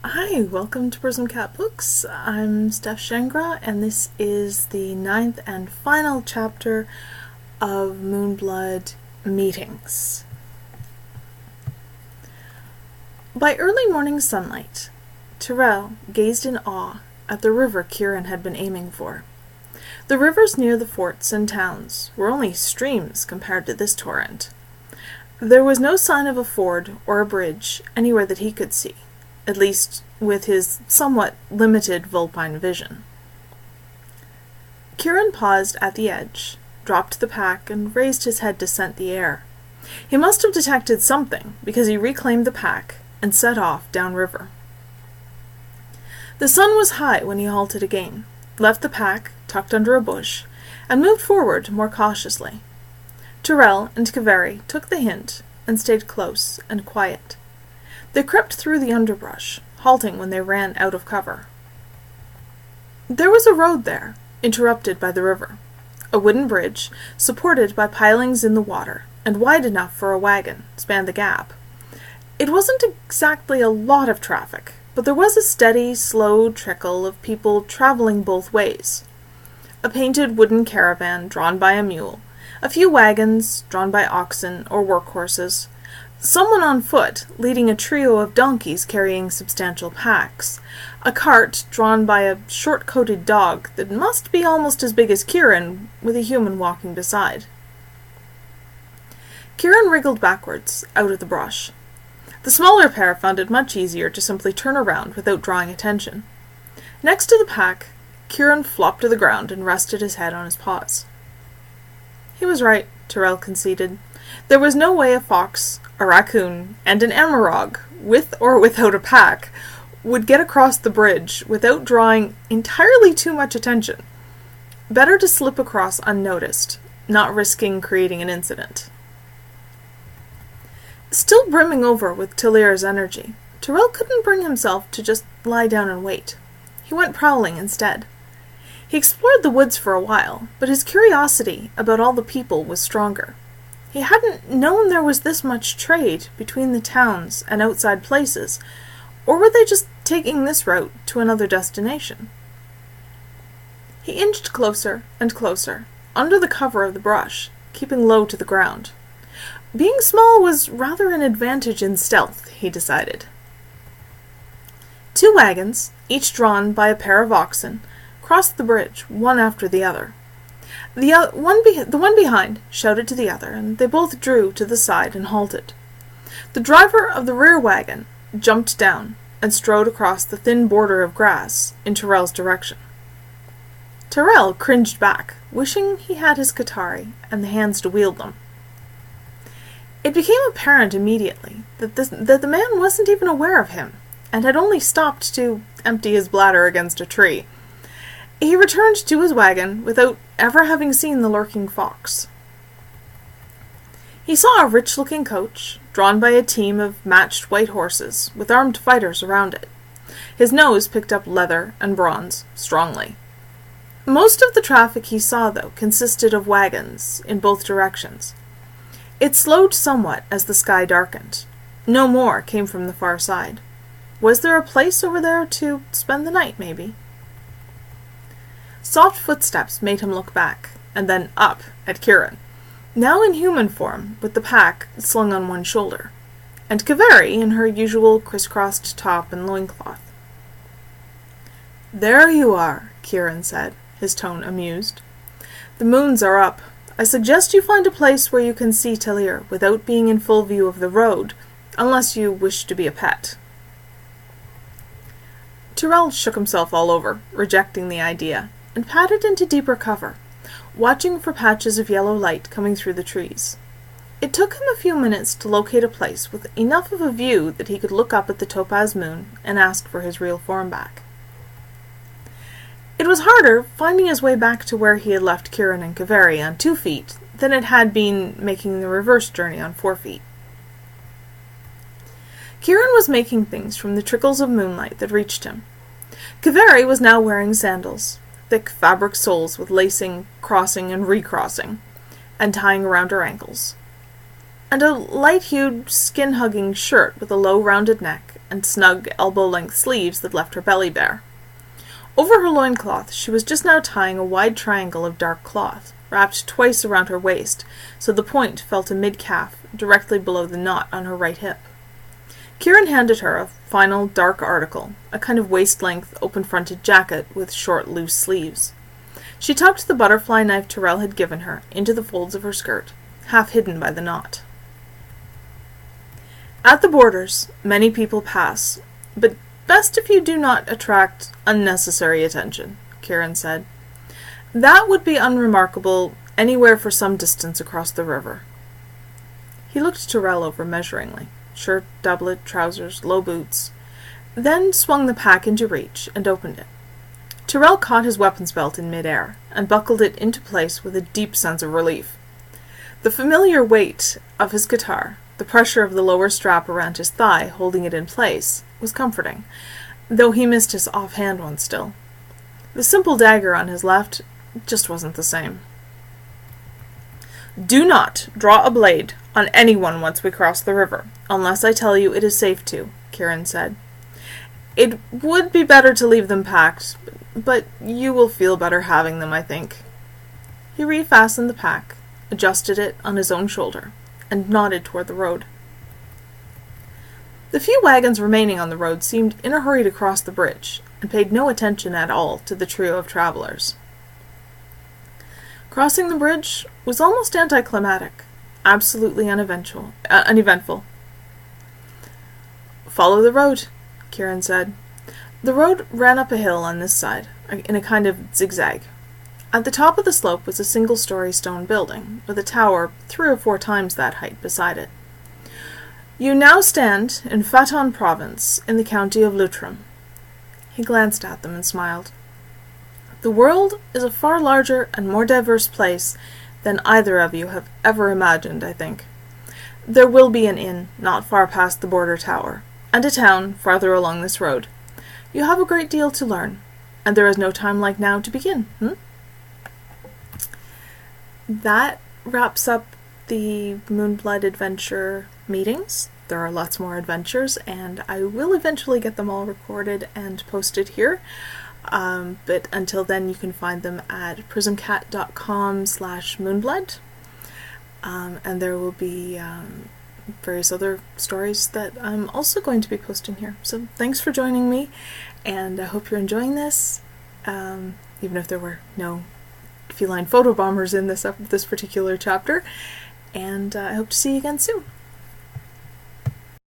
Hi, welcome to Prism Cat Books. I'm Steph Shangra, and this is the 9th and final chapter of Moonblood Meetings. By early morning sunlight, Tyrel gazed in awe at the river Kieran had been aiming for. The rivers near the forts and towns were only streams compared to this torrent. There was no sign of a ford or a bridge anywhere that he could see, at least with his somewhat limited vulpine vision. Kieran paused at the edge, dropped the pack, and raised his head to scent the air. He must have detected something, because he reclaimed the pack and set off downriver. The sun was high when he halted again, left the pack tucked under a bush, and moved forward more cautiously. Tyrel and Kaveri took the hint and stayed close and quiet. They crept through the underbrush, halting when they ran out of cover. There was a road there, interrupted by the river. A wooden bridge, supported by pilings in the water, and wide enough for a wagon, spanned the gap. It wasn't exactly a lot of traffic, but there was a steady, slow trickle of people traveling both ways. A painted wooden caravan drawn by a mule, a few wagons drawn by oxen or workhorses, someone on foot leading a trio of donkeys carrying substantial packs, a cart drawn by a short-coated dog that must be almost as big as Kieran, with a human walking beside. Kieran wriggled backwards, out of the brush. The smaller pair found it much easier to simply turn around without drawing attention. Next to the pack, Kieran flopped to the ground and rested his head on his paws. He was right, Tyrel conceded. There was no way a fox, a raccoon, and an amarog, with or without a pack, would get across the bridge without drawing entirely too much attention. Better to slip across unnoticed, not risking creating an incident. Still brimming over with Tyrel's energy, Tyrel couldn't bring himself to just lie down and wait. He went prowling instead. He explored the woods for a while, but his curiosity about all the people was stronger. He hadn't known there was this much trade between the towns and outside places, or were they just taking this route to another destination? He inched closer and closer, under the cover of the brush, keeping low to the ground. Being small was rather an advantage in stealth, he decided. 2 wagons, each drawn by a pair of oxen, crossed the bridge, one after the other. The one behind shouted to the other, and they both drew to the side and halted. The driver of the rear wagon jumped down and strode across the thin border of grass in Tyrel's direction. Tyrel cringed back, wishing he had his Katari and the hands to wield them. It became apparent immediately that the man wasn't even aware of him, and had only stopped to empty his bladder against a tree. He returned to his wagon without ever having seen the lurking fox. He saw a rich-looking coach, drawn by a team of matched white horses, with armed fighters around it. His nose picked up leather and bronze strongly. Most of the traffic he saw, though, consisted of wagons in both directions. It slowed somewhat as the sky darkened. No more came from the far side. Was there a place over there to spend the night, maybe? Soft footsteps made him look back, and then up at Kieran, now in human form, with the pack slung on one shoulder, and Kaveri in her usual crisscrossed top and loincloth. "There you are," Kieran said, his tone amused. "The moons are up. I suggest you find a place where you can see Tyrel without being in full view of the road, unless you wish to be a pet." Tyrel shook himself all over, rejecting the idea, and padded into deeper cover, watching for patches of yellow light coming through the trees. It took him a few minutes to locate a place with enough of a view that he could look up at the topaz moon and ask for his real form back. It was harder finding his way back to where he had left Kieran and Kaveri on 2 feet than it had been making the reverse journey on 4 feet. Kieran was making things from the trickles of moonlight that reached him. Kaveri was now wearing sandals, thick fabric soles with lacing, crossing, and recrossing, and tying around her ankles, and a light-hued, skin-hugging shirt with a low rounded neck and snug elbow-length sleeves that left her belly bare. Over her loincloth she was just now tying a wide triangle of dark cloth, wrapped twice around her waist, so the point fell to mid-calf, directly below the knot on her right hip. Kieran handed her a final dark article, a kind of waist-length, open-fronted jacket with short, loose sleeves. She tucked the butterfly knife Tyrel had given her into the folds of her skirt, half hidden by the knot. At the borders, many people pass, but best if you do not attract unnecessary attention, Kieran said. That would be unremarkable anywhere for some distance across the river. He looked Tyrel over measuringly. Shirt, doublet, trousers, low boots, then swung the pack into reach and opened it. Tyrel caught his weapons belt in mid-air and buckled it into place with a deep sense of relief. The familiar weight of his guitar, the pressure of the lower strap around his thigh holding it in place, was comforting, though he missed his offhand one still. The simple dagger on his left just wasn't the same. "Do not draw a blade on anyone once we cross the river, unless I tell you it is safe to," Kieran said. "It would be better to leave them packed, but you will feel better having them, I think." He refastened the pack, adjusted it on his own shoulder, and nodded toward the road. The few wagons remaining on the road seemed in a hurry to cross the bridge, and paid no attention at all to the trio of travelers. Crossing the bridge was almost anticlimactic, absolutely uneventful. "Follow the road," Kieran said. The road ran up a hill on this side, in a kind of zigzag. At the top of the slope was a single-story stone building, with a tower 3 or 4 times that height beside it. "You now stand in Faton province, in the county of Leutrim." He glanced at them and smiled. "The world is a far larger and more diverse place than either of you have ever imagined, I think. There will be an inn not far past the border tower, and a town farther along this road. You have a great deal to learn, and there is no time like now to begin, That wraps up the Moonblood adventure meetings. There are lots more adventures, and I will eventually get them all recorded and posted here. But until then, you can find them at prismcat.com/moonblood. And there will be various other stories that I'm also going to be posting here. So thanks for joining me, and I hope you're enjoying this, even if there were no feline photobombers in this particular chapter. And I hope to see you again soon.